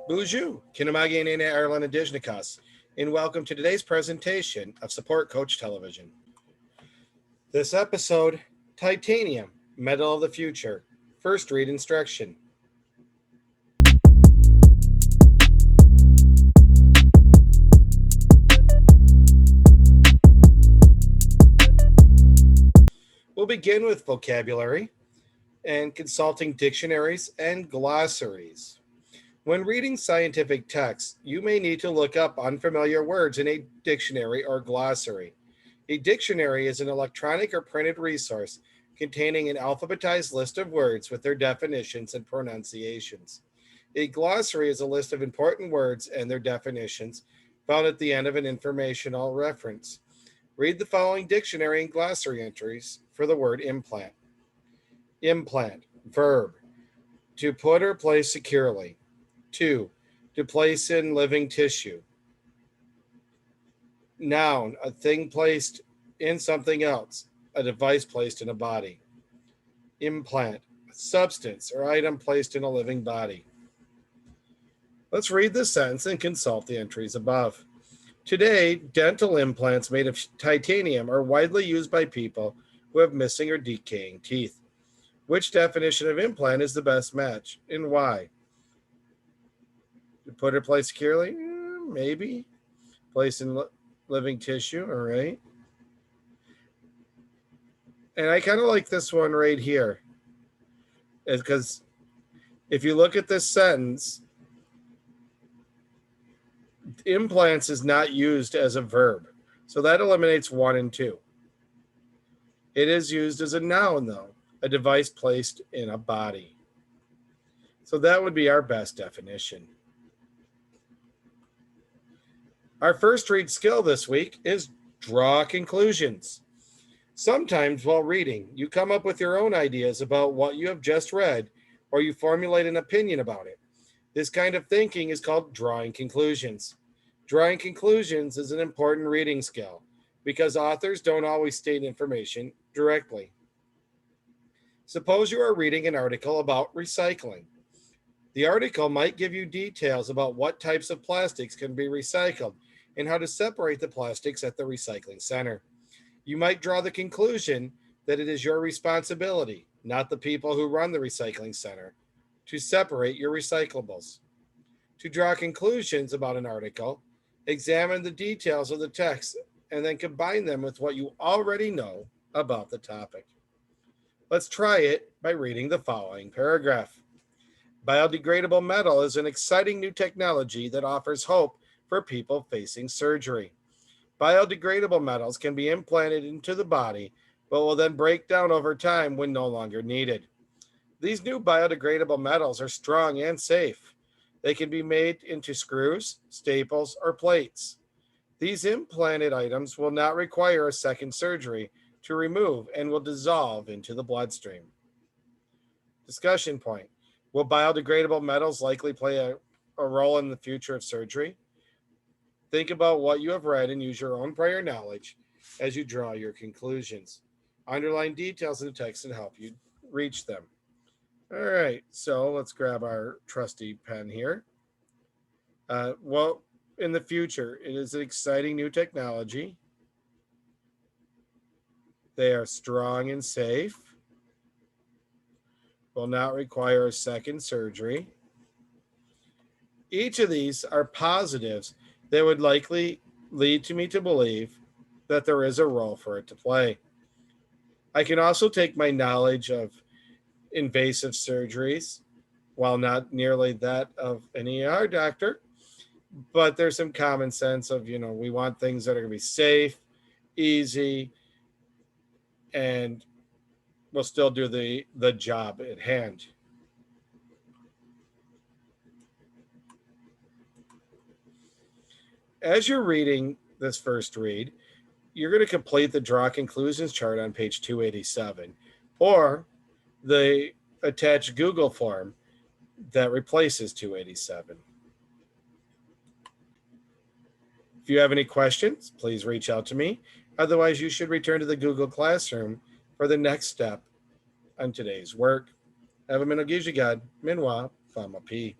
Bonjour, Kinamagi and Ireland Adishnikas, and welcome to today's presentation of Support Coach Television. This episode, Titanium, Metal of the Future, First Read Instruction. We'll begin with vocabulary and consulting dictionaries and glossaries. When reading scientific texts, you may need to look up unfamiliar words in a dictionary or glossary. A dictionary is an electronic or printed resource containing an alphabetized list of words with their definitions and pronunciations. A glossary is a list of important words and their definitions found at the end of an informational reference. Read the following dictionary and glossary entries for the word implant. Implant, verb, to put or place securely. 2. To place in living tissue. Noun, a thing placed in something else, a device placed in a body. Implant, substance or item placed in a living body. Let's read the sentence and consult the entries above. Today, dental implants made of titanium are widely used by people who have missing or decaying teeth. Which definition of implant is the best match and why? To put or place securely? Maybe. Place in living tissue, all right. And I kind of like this one right here, because if you look at this sentence, implants is not used as a verb. So that eliminates 1 and 2. It is used as a noun, though, a device placed in a body. So that would be our best definition. Our first read skill this week is draw conclusions. Sometimes while reading, you come up with your own ideas about what you have just read, or you formulate an opinion about it. This kind of thinking is called drawing conclusions. Drawing conclusions is an important reading skill because authors don't always state information directly. Suppose you are reading an article about recycling. The article might give you details about what types of plastics can be recycled and how to separate the plastics at the recycling center. You might draw the conclusion that it is your responsibility, not the people who run the recycling center, to separate your recyclables. To draw conclusions about an article, examine the details of the text and then combine them with what you already know about the topic. Let's try it by reading the following paragraph. Biodegradable metal is an exciting new technology that offers hope for people facing surgery. Biodegradable metals can be implanted into the body, but will then break down over time when no longer needed. These new biodegradable metals are strong and safe. They can be made into screws, staples, or plates. These implanted items will not require a second surgery to remove and will dissolve into the bloodstream. Discussion point. Will biodegradable metals likely play a role in the future of surgery? Think about what you have read and use your own prior knowledge as you draw your conclusions. Underline details in the text and help you reach them. All right, so let's grab our trusty pen here. Well, in the future, it is an exciting new technology. They are strong and safe. Will not require a second surgery. Each of these are positives that would likely lead to me to believe that there is a role for it to play. I can also take my knowledge of invasive surgeries, while not nearly that of an ER doctor, but there's some common sense of, we want things that are going to be safe, easy, and will still do the job at hand. As you're reading this first read, you're going to complete the draw conclusions chart on page 287 or the attached Google form that replaces 287. If you have any questions, please reach out to me. Otherwise, you should return to the Google Classroom for the next step on today's work. Have a minogijigad, minwa, fama p.